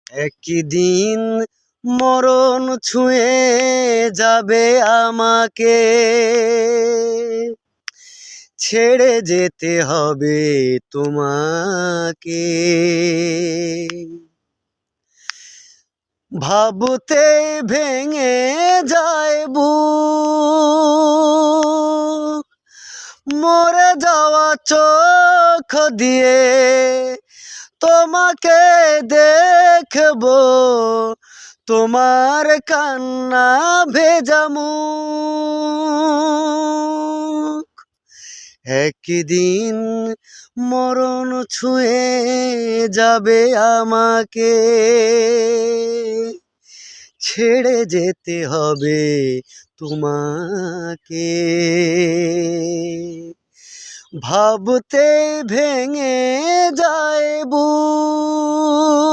একদিন মরণ ছুঁয়ে যাবে আমাকে, ছেড়ে যেতে হবে তোমাকে। ভাবতে ভেঙে যায় বুক, মরে যাওয়া চোখ দিয়ে তোমাকে দেখবো, তোমার কান্না ভেজা মুখ। একদিন মরণ ছুঁয়ে যাবে আমাকে, ছেড়ে যেতে হবে তোমাকে। ভাবতে ভেঙে যায় বুক।